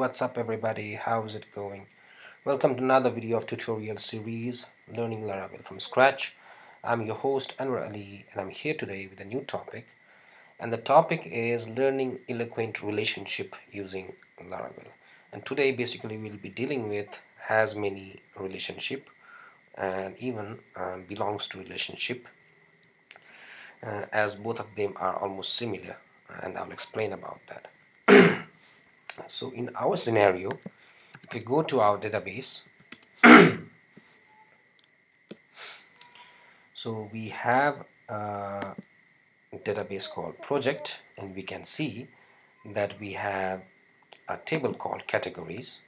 what's up everybody? How's it going? Welcome to another video of tutorial series Learning Laravel from Scratch. I'm your host Anwar Ali and I'm here today with a new topic, and the topic is learning Eloquent relationship using Laravel. And today basically we'll be dealing with has many relationship and even belongs to relationship, as both of them are almost similar, and I'll explain about that. So in our scenario, if we go to our database, so we have a database called project, and we can see that we have a table called categories.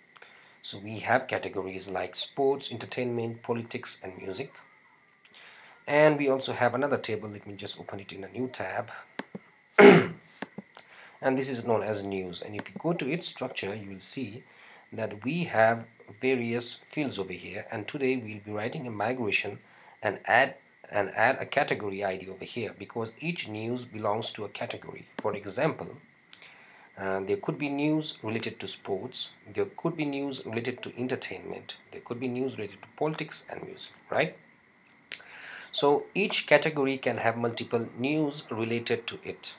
So we have categories like sports, entertainment, politics, and music. And we also have another table. Let me just open it in a new tab. And this is known as news. And if you go to its structure, you will see that we have various fields over here, and today we'll be writing a migration and add a category ID over here, because each news belongs to a category. For example, there could be news related to sports, there could be news related to entertainment, there could be news related to politics and music, right? So each category can have multiple news related to it,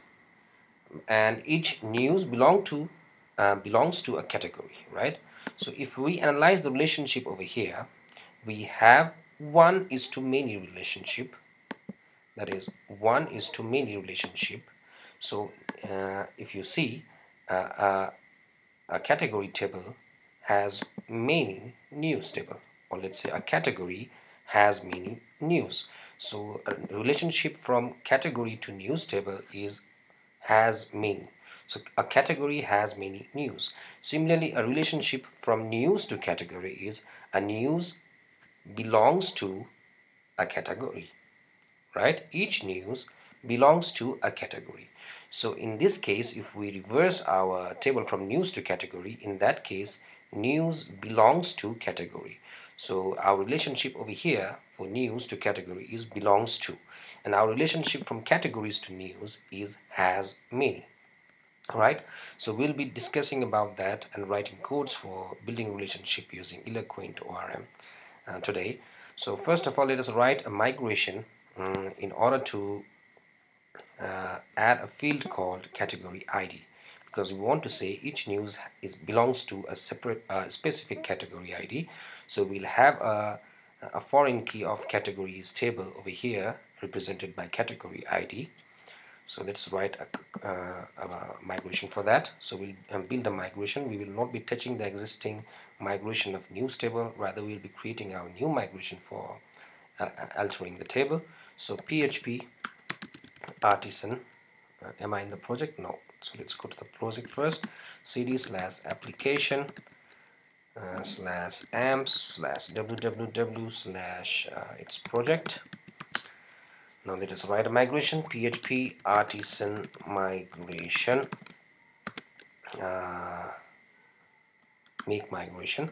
and each news belongs to a category, right? So if we analyze the relationship over here, we have 1:many relationship, that is 1:many relationship. So if you see a category table has many news table, or let's say a category has many news. So a relationship from category to news table has many. So a category has many news. Similarly, a relationship from news to category is a news belongs to a category, right? Each news belongs to a category. So in this case, if we reverse our table from news to category, in that case news belongs to category. So our relationship over here for news to category is belongs to, and our relationship from categories to news is has many. Alright, so we'll be discussing about that and writing codes for building relationship using Eloquent ORM today. So first of all, let us write a migration in order to add a field called category ID, because we want to say each news belongs to a separate specific category ID. So we'll have a foreign key of categories table over here represented by category ID. So let's write a migration for that. So we'll build a migration. We will not be touching the existing migration of news table, rather we'll be creating our new migration for altering the table. So PHP artisan, am I in the project? No. So let's go to the project first, cd/application /amps/www/ its project. Now let us write a migration, PHP artisan migration, make migration,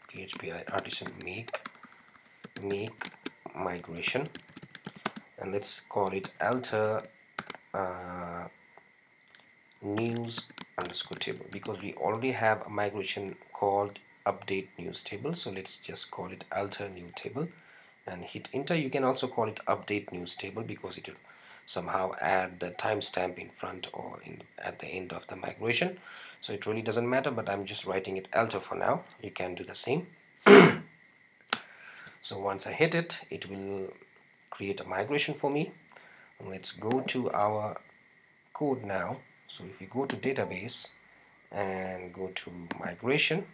PHP artisan make migration, and let's call it alter news underscore table, because we already have a migration called update news table. So let's just call it alter new table and hit enter. You can also call it update news table, because it will somehow add the timestamp in front or at the end of the migration. So it really doesn't matter, but I'm just writing it alter for now. You can do the same. So once I hit it, it will create a migration for me. And let's go to our code now. So if we go to database and go to migration,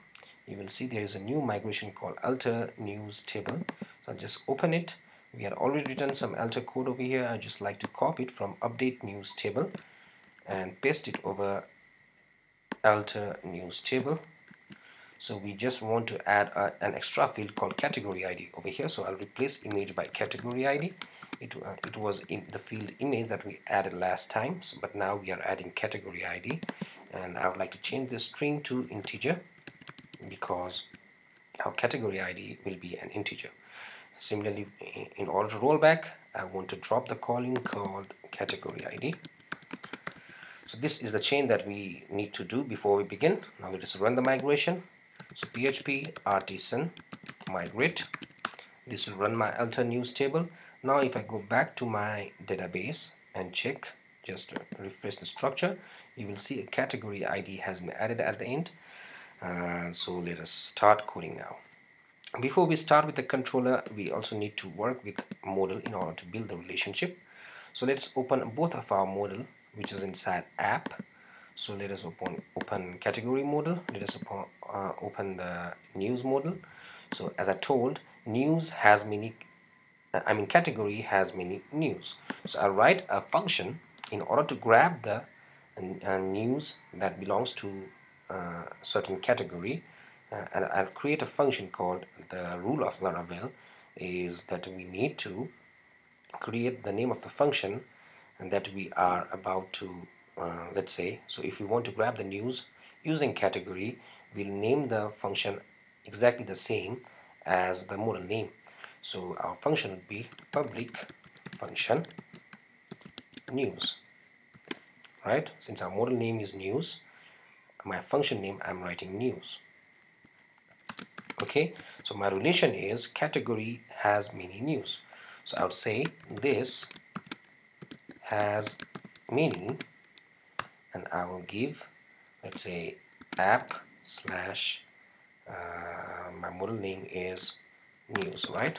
you will see there is a new migration called alter news table. So I'll just open it. We had already written some alter code over here. I just like to copy it from update news table and paste it over alter news table. So we just want to add an extra field called category ID over here. So I'll replace image by category ID. It was in the field image that we added last time, but now we are adding category ID, and I would like to change the string to integer, because our category ID will be an integer. Similarly, in order to roll back, I want to drop the column called category ID. So this is the chain that we need to do before we begin. Now let us run the migration. So php artisan migrate. This will run my alter news table. Now if I go back to my database and check, just refresh the structure, you will see a category ID has been added at the end. So let us start coding now. Before we start with the controller, we also need to work with model in order to build the relationship. So let's open both of our model, which is inside app. So let us open category model. Let us open the news model. So as I told, news has many, category has many news. So I'll write a function in order to grab the news that belongs to certain category, and I'll create a function called the rule of Laravel. Is that we need to create the name of the function and that we are about to let's say, so if we want to grab the news using category, we'll name the function exactly the same as the model name. So our function would be public function news, right? Since our model name is news, my function name I'm writing news. Okay, so my relation is category has many news. So I would say this has many, and I will give, let's say, app slash my model name is news, right?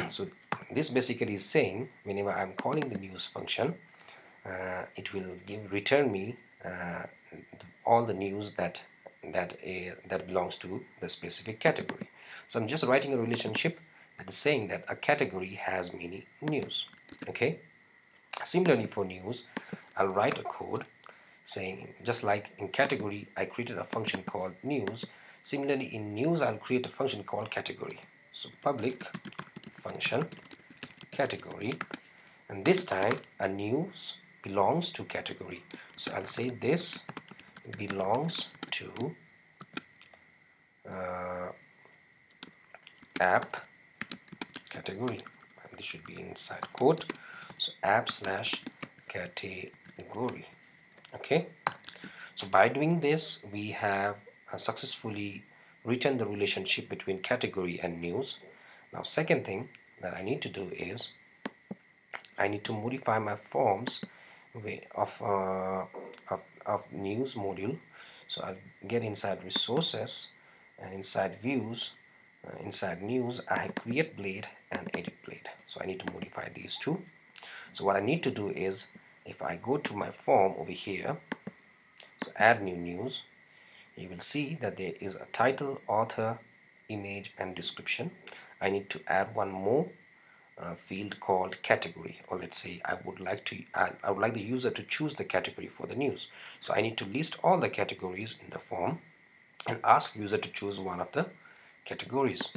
So this basically is saying whenever I'm calling the news function, it will return me all the news that belongs to the specific category. So I'm just writing a relationship that is saying that a category has many news. Okay. Similarly for news, I'll write a code saying, just like in category I created a function called news, similarly in news I'll create a function called category. So public function category, and this time a news belongs to category. So I'll say this belongs to app category, and this should be inside quote. So app slash category. Okay, so by doing this we have successfully written the relationship between category and news. Now second thing that I need to do is I need to modify my forms of news module. So I'll get inside resources, and inside views, inside news I have create blade and edit blade. So I need to modify these two. So what I need to do is, if I go to my form over here, so add new news, you will see that there is a title, author, image and description. I need to add one more field called category, or let's say I would like the user to choose the category for the news. So I need to list all the categories in the form and ask user to choose one of the categories.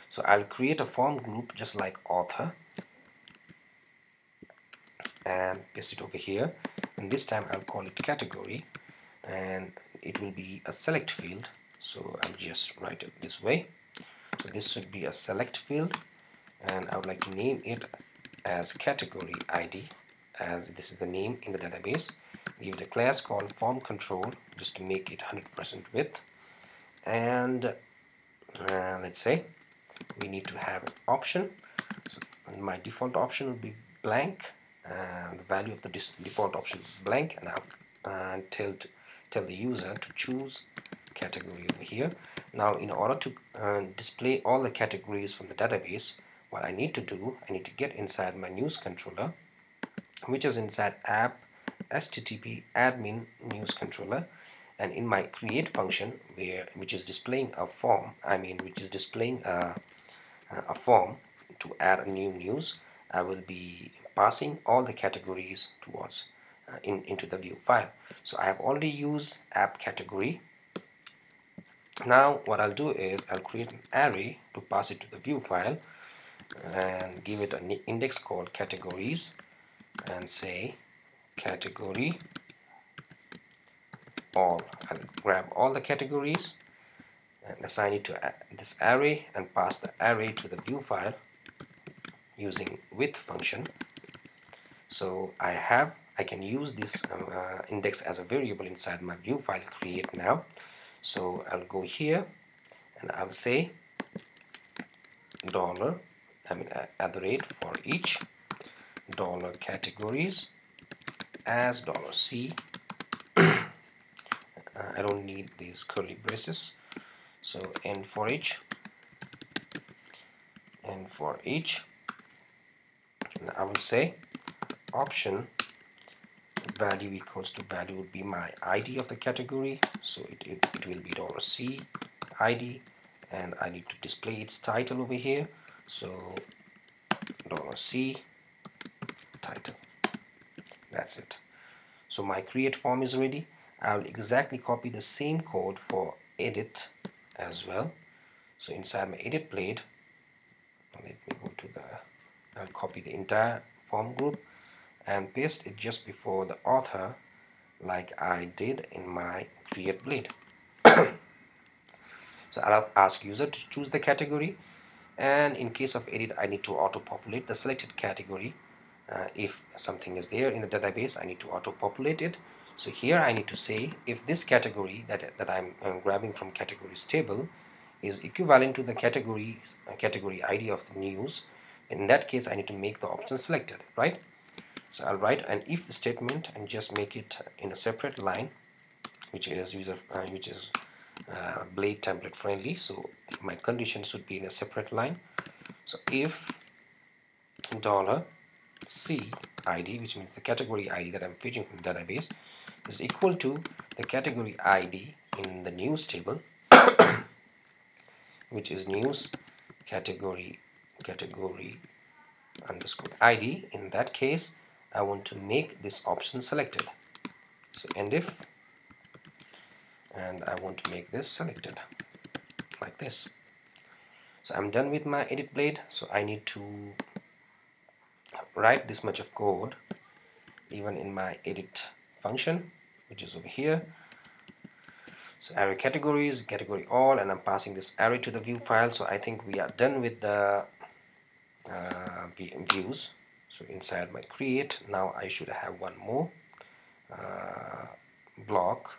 So I'll create a form group just like author and paste it over here, and this time I'll call it category, and it will be a select field. So I'll just write it this way. So this should be a select field, and I would like to name it as category ID, as this is the name in the database. Give it a class called form control just to make it 100% width, and let's say we need to have an option. So my default option will be blank, and the value of the default option is blank, and I'll tell the user to choose category over here. Now in order to display all the categories from the database, what I need to do, I need to get inside my news controller, which is inside app http admin news controller, and in my create function, which is displaying a form, which is displaying a form to add a new news, I will be passing all the categories towards into the view file. So I have already used app category. Now what I'll do is I'll create an array to pass it to the view file and give it an index called categories, and say category all. I'll grab all the categories and assign it to this array and pass the array to the view file using with function. So I have I can use this index as a variable inside my view file create now. So I'll go here and I'll say dollar, at the rate for each dollar categories as dollar $C. I don't need these curly braces. So and for each, and I will say option value equals to value would be my ID of the category, so it will be dollar $C ID, and I need to display its title over here, so dollar $C title. That's it. So my create form is ready. I'll exactly copy the same code for edit as well. So inside my edit blade, let me go to I'll copy the entire form group and paste it just before the author, like I did in my create blade. So I'll ask user to choose the category, and in case of edit I need to auto populate the selected category. If something is there in the database, I need to auto populate it. So here I need to say if this category that I'm grabbing from categories table is equivalent to the category ID of the news. In that case I need to make the option selected, right? So I'll write an if statement and just make it in a separate line, which is blade template friendly. So my condition should be in a separate line. So if dollar $C ID, which means the category ID that I'm fetching from the database, is equal to the category ID in the news table, which is news category underscore ID. In that case, I want to make this option selected. So end if, and I want to make this selected like this. So I'm done with my edit blade. So I need to write this much of code even in my edit function, which is over here. So array categories, category all, and I'm passing this array to the view file. So I think we are done with the views. So inside my create, now I should have one more block.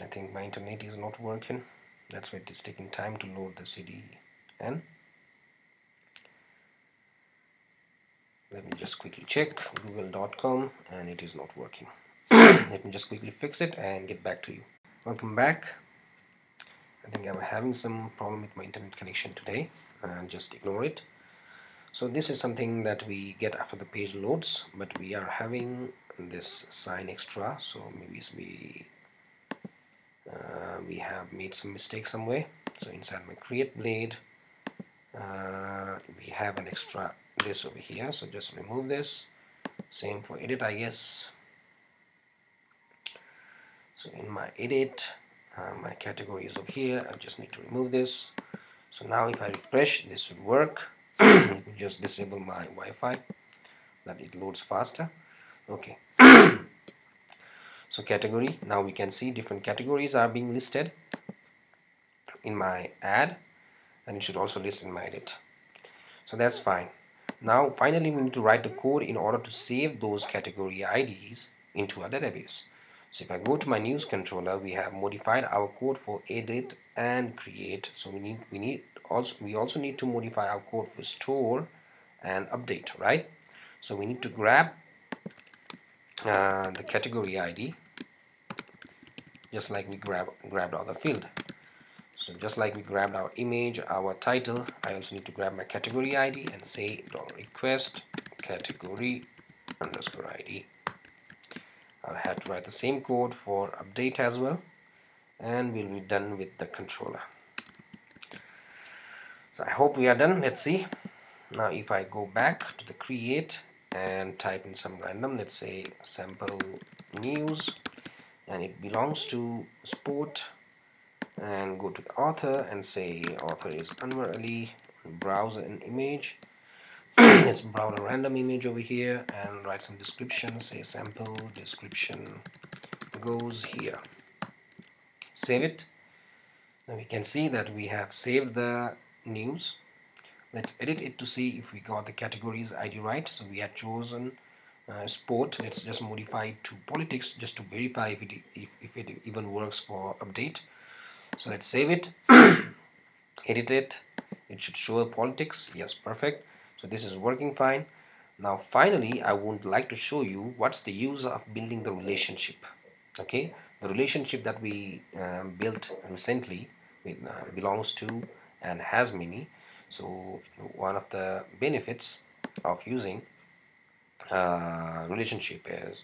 I think my internet is not working. That's why it is taking time to load the CDN. Let me just quickly check google.com, and it is not working. Let me just quickly fix it and get back to you. Welcome back. I think I'm having some problem with my internet connection today, and just ignore it. So this is something that we get after the page loads, but we are having this sign extra, so maybe we have made some mistake somewhere. So inside my create blade, we have an extra this over here, so just remove this. Same for edit, I guess. So in my edit, my category is over here. I just need to remove this. So now if I refresh, this should work. Let me just disable my Wi-Fi, that it loads faster. Okay. So category, now we can see different categories are being listed in my add, and it should also list in my edit. So that's fine. Now finally we need to write the code in order to save those category IDs into our database. So if I go to my news controller, we have modified our code for edit and create. So we also need to modify our code for store and update, right? So we need to grab the category ID, just like we grabbed other field. So just like we grabbed our image, our title, I also need to grab my category ID and say $request category underscore ID. I'll have to write the same code for update as well, and we'll be done with the controller. So I hope we are done. Let's see. Now if I go back to the create and type in some random, let's say sample news, and it belongs to sport, and go to the author and say author is Anwar Ali, browse an image. Let's browse a random image over here and write some description, say sample description goes here. Save it. Now we can see that we have saved the news. Let's edit it to see if we got the categories ID right. So we had chosen sport. Let's just modify it to politics just to verify if it even works for update. So let's save it, edit it. It should show politics. Yes, perfect. So this is working fine. Now finally, I would like to show you what's the use of building the relationship. Okay, the relationship that we built recently with belongs to and has many. So one of the benefits of using relationship is,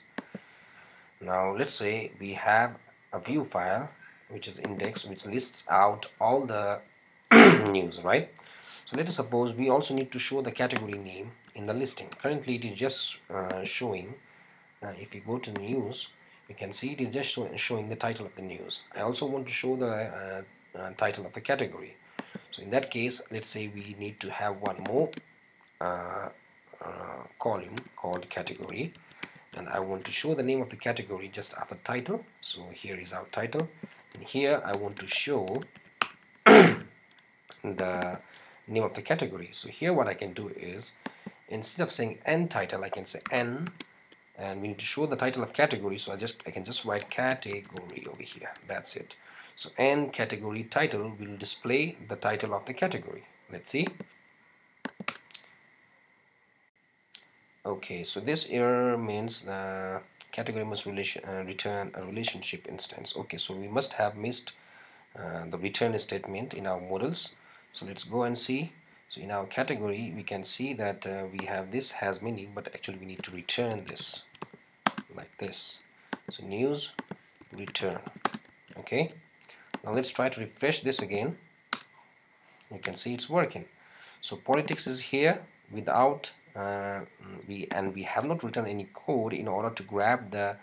now let's say we have a view file which is index, which lists out all the news, right? So let us suppose we also need to show the category name in the listing. Currently it is just showing, if you go to the news, you can see it is just showing the title of the news. I also want to show the title of the category. So in that case, let's say we need to have one more column called category, and I want to show the name of the category just after title. So here is our title, and here I want to show the name of the category. So here what I can do is, instead of saying n title, I can say n, and we need to show the title of category, so I can just write category over here. That's it. So n category title will display the title of the category. Let's see. Okay, so this error means the category must return a relationship instance. Okay, so we must have missed the return statement in our models. So let's go and see. So in our category, we can see that we have this has many, but actually we need to return this like this. So news return. Okay, now let's try to refresh this again. You can see it's working. So politics is here without we have not written any code in order to grab the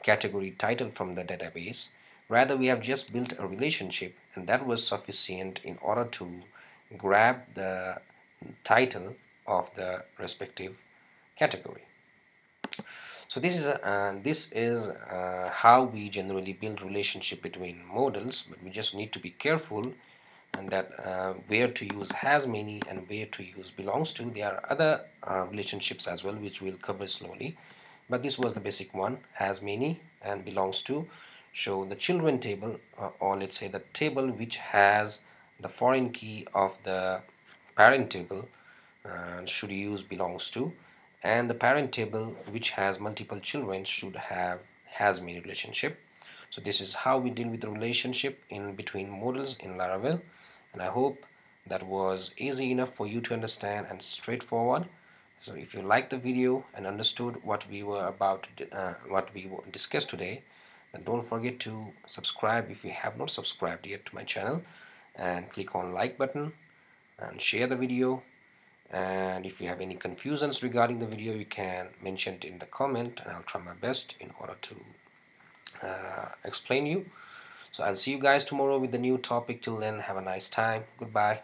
category title from the database. Rather, we have just built a relationship, and that was sufficient in order to grab the title of the respective category. So this is how we generally build relationship between models, but we just need to be careful and that where to use has many and where to use belongs to. There are other relationships as well, which we'll cover slowly, but this was the basic one, has many and belongs to. Show the children table, or let's say the table which has the foreign key of the parent table, should use belongs to, and the parent table which has multiple children should have has many relationship. So this is how we deal with the relationship in between models in Laravel, and I hope that was easy enough for you to understand and straightforward. So if you liked the video and understood what we were about what we discussed today, then don't forget to subscribe if you have not subscribed yet to my channel, and click on like button and share the video. And if you have any confusions regarding the video, you can mention it in the comment, and I'll try my best in order to explain you. So I'll see you guys tomorrow with a new topic. Till then, have a nice time. Goodbye.